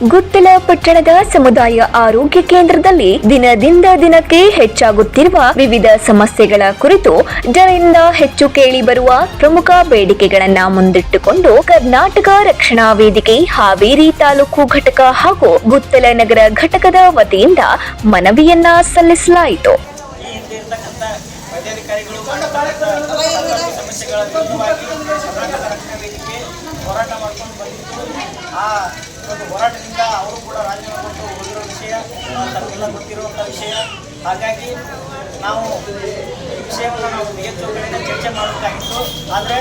ಗುತ್ತಲ ಪಟ್ಟಣದ ಸಮುದಾಯ ಆರೋಗ್ಯ ಕೇಂದ್ರದಲ್ಲಿ ದಿನದಿಂದ ದಿನಕ್ಕೆ ಹೆಚ್ಚಾಗುತ್ತಿರುವ ವಿವಿಧ ಸಮಸ್ಯೆಗಳ ಕುರಿತು ಜನರಿಂದ ಹೆಚ್ಚು ಕೇಳಿ ಬರುವ ಪ್ರಮುಖ ಬೇಡಿಕೆಗಳನ್ನು ಮುಂದಿಟ್ಟುಕೊಂಡು ಕರ್ನಾಟಕ ರಕ್ಷಣಾ ವೇದಿಕೆ ಹಾವೇರಿ ತಾಲೂಕು ಘಟಕ ಹಾಗೂ ಗುತ್ತಲ ನಗರ ಘಟಕದ ವತಿಯಿಂದ ಮನವಿಯನ್ನ ಸಲ್ಲಿಸಲಾಯಿತು. ಹೋರಾಟದಿಂದ ಅವರು ಕೂಡ ರಾಜೀನಾಮೆ ಕೊಟ್ಟು ಹೋಗಿರೋ ವಿಷಯ ತಮಗೆಲ್ಲ ಗೊತ್ತಿರುವಂಥ ವಿಷಯ. ಹಾಗಾಗಿ ನಾವು ಈ ವಿಷಯವನ್ನು ನಾವು ಹೆಚ್ಚು ಕಡೆಯಿಂದ ಚರ್ಚೆ ಮಾಡಬೇಕಾಗಿತ್ತು. ಆದರೆ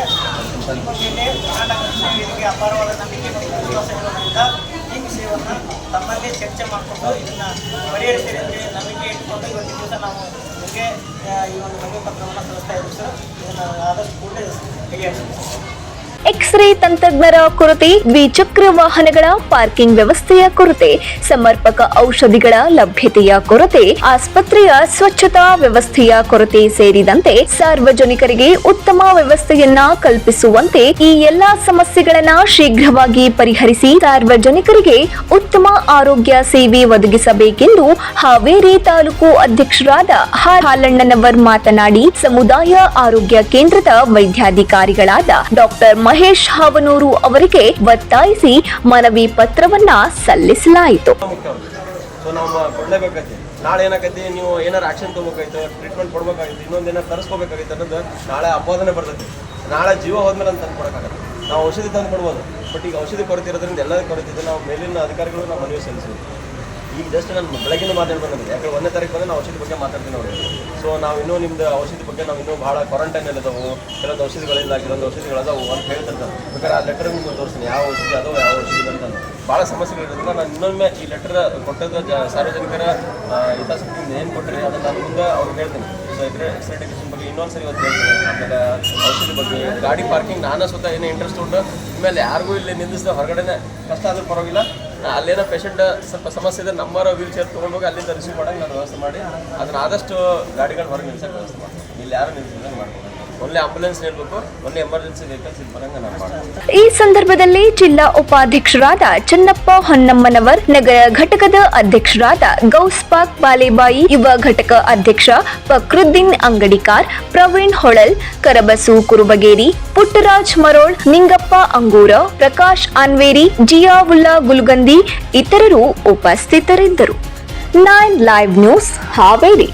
ಸ್ವಲ್ಪ ಮೇಲೆ ಕರ್ನಾಟಕ ರಕ್ಷಣಾ ವೇದಿಕೆ ಅಪಾರವಾದ ನಂಬಿಕೆ ಮತ್ತು ವಿಶ್ವಾಸ ಇರೋದ್ರಿಂದ ಈ ವಿಷಯವನ್ನು ತಮ್ಮಲ್ಲೇ ಚರ್ಚೆ ಮಾಡಿಕೊಂಡು ಇದನ್ನು ಪರಿಹರಿಸ್ತೀರಿ ಅಂತೇಳಿ ನಂಬಿಕೆ ಇಟ್ಕೊಂಡು ಇವತ್ತಿನ ದಿವಸ ನಾವು ನಿಮಗೆ ಈ ಒಂದು ಮನವಿ ಪತ್ರವನ್ನು ಸಲ್ಲಿಸ್ತಾ ಇದ್ದೀವಿ ಸರ್. ಇದನ್ನು ಆದಷ್ಟು ಕೂಡಲೇ ಬಗೆಹರಿಸ್ತೀವಿ. ಎಕ್ಸ್ರೇ ತಂತ್ರಜ್ಞರ ಕೊರತೆ, ದ್ವಿಚಕ್ರ ವಾಹನಗಳ ಪಾರ್ಕಿಂಗ್ ವ್ಯವಸ್ಥೆಯ ಕೊರತೆ, ಸಮರ್ಪಕ ಔಷಧಿಗಳ ಲಭ್ಯತೆಯ ಕೊರತೆ, ಆಸ್ಪತ್ರೆಯ ಸ್ವಚ್ಛತಾ ವ್ಯವಸ್ಥೆಯ ಕೊರತೆ ಸೇರಿದಂತೆ ಸಾರ್ವಜನಿಕರಿಗೆ ಉತ್ತಮ ವ್ಯವಸ್ಥೆಯನ್ನ ಕಲ್ಪಿಸುವಂತೆ ಈ ಎಲ್ಲಾ ಸಮಸ್ಯೆಗಳನ್ನ ಶೀಘ್ರವಾಗಿ ಪರಿಹರಿಸಿ ಸಾರ್ವಜನಿಕರಿಗೆ ಉತ್ತಮ ಆರೋಗ್ಯ ಸೇವೆ ಒದಗಿಸಬೇಕೆಂದು ಹಾವೇರಿ ತಾಲೂಕು ಅಧ್ಯಕ್ಷರಾದ ಹಾಲಣ್ಣನವರ್ ಮಾತನಾಡಿ ಸಮುದಾಯ ಆರೋಗ್ಯ ಕೇಂದ್ರದ ವೈದ್ಯಾಧಿಕಾರಿಗಳಾದ ಡಾಕ್ಟರ್ ಮಹೇಶ್ ಹಾವನೂರು ಅವರಿಗೆ ಒತ್ತಾಯಿಸಿ ಮನವಿ ಪತ್ರವನ್ನ ಸಲ್ಲಿಸಲಾಯಿತು. ನಾಳೆ ಏನಾಗೈತಿ, ನೀವು ಏನಾರು ಆಕ್ಷನ್ ತಗೋಬೇಕಾಯ್ತು, ಟ್ರೀಟ್ಮೆಂಟ್ ಕೊಡ್ಬೇಕಾಗಿತ್ತು, ಇನ್ನೊಂದೇನಾರು ತರಿಸ್ಕೋಬೇಕಾಗಿತ್ತು ಅನ್ನೋದು ನಾಳೆ ಅಪಾದನೆ ಬರ್ತೈತಿ. ನಾಳೆ ಜೀವ ಹೋದ್ಮೇಲೆ ಅಂತ ತಂದು ಕೊಡೋಕ್ಕಾಗತ್ತೆ. ನಾವು ಔಷಧಿ ತಂದು ಕೊಡ್ಬೋದು, ಬಟ್ ಈಗ ಔಷಧಿ ಕೊರತೆ ಇರೋದ್ರಿಂದ ಎಲ್ಲದೂ ಕೊರತೆ ಇದೆ. ನಾವು ಮೇಲಿನ ಅಧಿಕಾರಿಗಳು ನಾವು ಮನವಿ ಸಲ್ಲಿಸಿದ್ವಿ. ಈಗ ಜಸ್ಟ್ ನಾನು ಬೆಳಗಿನ ಮಾತಾಡಿ ಬಂದಿದ್ದೆ, ಯಾಕಂದ್ರೆ 1ನೇ ತಾರೀಕು ಬಂದರೆ ನಾವು ಔಷಧಿ ಬಗ್ಗೆ ಮಾತಾಡ್ತೀನಿ ನೋಡಿ. ಸೊ ನಾವು ಇನ್ನೂ ನಿಮ್ದು ಔಷಧಿ ಬಗ್ಗೆ ನಾವು ಇನ್ನೂ ಭಾಳ ಕ್ವಾರಂಟೈನಲ್ಲಿ ಇದಾವೆ, ಕೆಲವೊಂದು ಔಷಧಿಗಳಿಲ್ಲ, ಕೆಲವೊಂದು ಔಷಧಿಗಳದಾವು ಅಂತ ಹೇಳ್ತಿರ್ತಾರೆ. ಬೇಕಾದ್ರೆ ಆ ಲೆಟರ್ ನಿಮ್ಗೆ ತೋರಿಸ್ತೀನಿ, ಯಾವ ಔಷಧಿ ಅದಾವೆ, ಯಾವ ಔಷಧಿ ಅಂತಂದು ಭಾಳ ಸಮಸ್ಯೆಗಳಿರೋದ್ರಿಂದ ನಾನು ಇನ್ನೊಮ್ಮೆ ಈ ಲೆಟರ್ ಕೊಟ್ಟದ್ದು ಸಾರ್ವಜನಿಕರ ಹಿತಾಸಕ್ತಿಯಿಂದ ಏನು ಕೊಟ್ಟರೆ ಅದನ್ನು ನಾನು ಮುಂದೆ ಅವ್ರಿಗೆ ಹೇಳ್ತೀನಿ. ಸೊ ಎಕ್ಸ್ರೆಡಿಕೇಷನ್ ಬಗ್ಗೆ ಇನ್ನೊಂದು ಸರಿ ಇವತ್ತು ಹೇಳ್ತೀನಿ. ಆಮೇಲೆ ಔಷಧಿ ಬಗ್ಗೆ, ಗಾಡಿ ಪಾರ್ಕಿಂಗ್ ನಾನು ಸ್ವತಃ ಏನೋ ಇಂಟ್ರೆಸ್ಟ್ ಉಂಟು. ಆಮೇಲೆ ಯಾರಿಗೂ ಇಲ್ಲಿ ನಿಂದಿಸಿದ ಹೊರಗಡೆನೇ ಕಷ್ಟ ಆದರೂ ಪರವಾಗಿಲ್ಲ, ಅಲ್ಲೇನೋ ಪೇಷಂಟ್ ಸ್ವಲ್ಪ ಸಮಸ್ಯೆ ಇದೆ, ನಮ್ಮರ ವೀಲ್ ಚೇರ್ ತೊಗೊಂಡೋಗಿ ಅಲ್ಲಿಂದ ರಿಸೀವ್ ಮಾಡೋಕೆ ನಾನು ವ್ಯವಸ್ಥೆ ಮಾಡಿ ಅದನ್ನು ಆದಷ್ಟು ಗಾಡಿಗಳು ಹೊರಗೆ ನಿಲ್ಸೋಕೆ ವ್ಯವಸ್ಥೆ ಮಾಡಿ. ಇಲ್ಲಿ ಯಾರು ನಿಲ್ಸಿದಂಗೆ ಮಾಡ್ಬೋದು. ಒಳ್ಳೆ ಆಂಬುಲೆನ್ಸ್ ನಿಲ್ಬೇಕು, ಒಳ್ಳೆ ಎಮರ್ಜೆನ್ಸಿ ವೆಹಿಕಲ್ಸ್ ಇಲ್ಲಿ ಬರಂಗೆ ನಾನು ಮಾಡ್ತೀನಿ. ಈ ಸಂದರ್ಭದಲ್ಲಿ ಜಿಲ್ಲಾ ಉಪಾಧ್ಯಕ್ಷರಾದ ಚನ್ನಪ್ಪ ಹೊನ್ನಮ್ಮನವರ್, ನಗರ ಘಟಕದ ಅಧ್ಯಕ್ಷರಾದ ಗೌಸ್ಪಾಕ್ ಬಾಲೇಬಾಯಿ, ಯುವ ಘಟಕ ಅಧ್ಯಕ್ಷ ಫಕ್ರುದ್ದೀನ್ ಅಂಗಡಿಕಾರ್, ಪ್ರವೀಣ್ ಹೊಳಲ್, ಕರಬಸು ಕುರುಬಗೇರಿ, ಪುಟ್ಟರಾಜ್ ಮರೋಳ್, ನಿಂಗಪ್ಪ ಅಂಗೂರ, ಪ್ರಕಾಶ್ ಅನ್ವೇರಿ, ಜಿಯಾವುಲ್ಲಾ ಗುಲ್ಗಂದಿ ಇತರರು ಉಪಸ್ಥಿತರಿದ್ದರು. 9 ಲೈವ್ ನ್ಯೂಸ್ ಹಾವೇರಿ.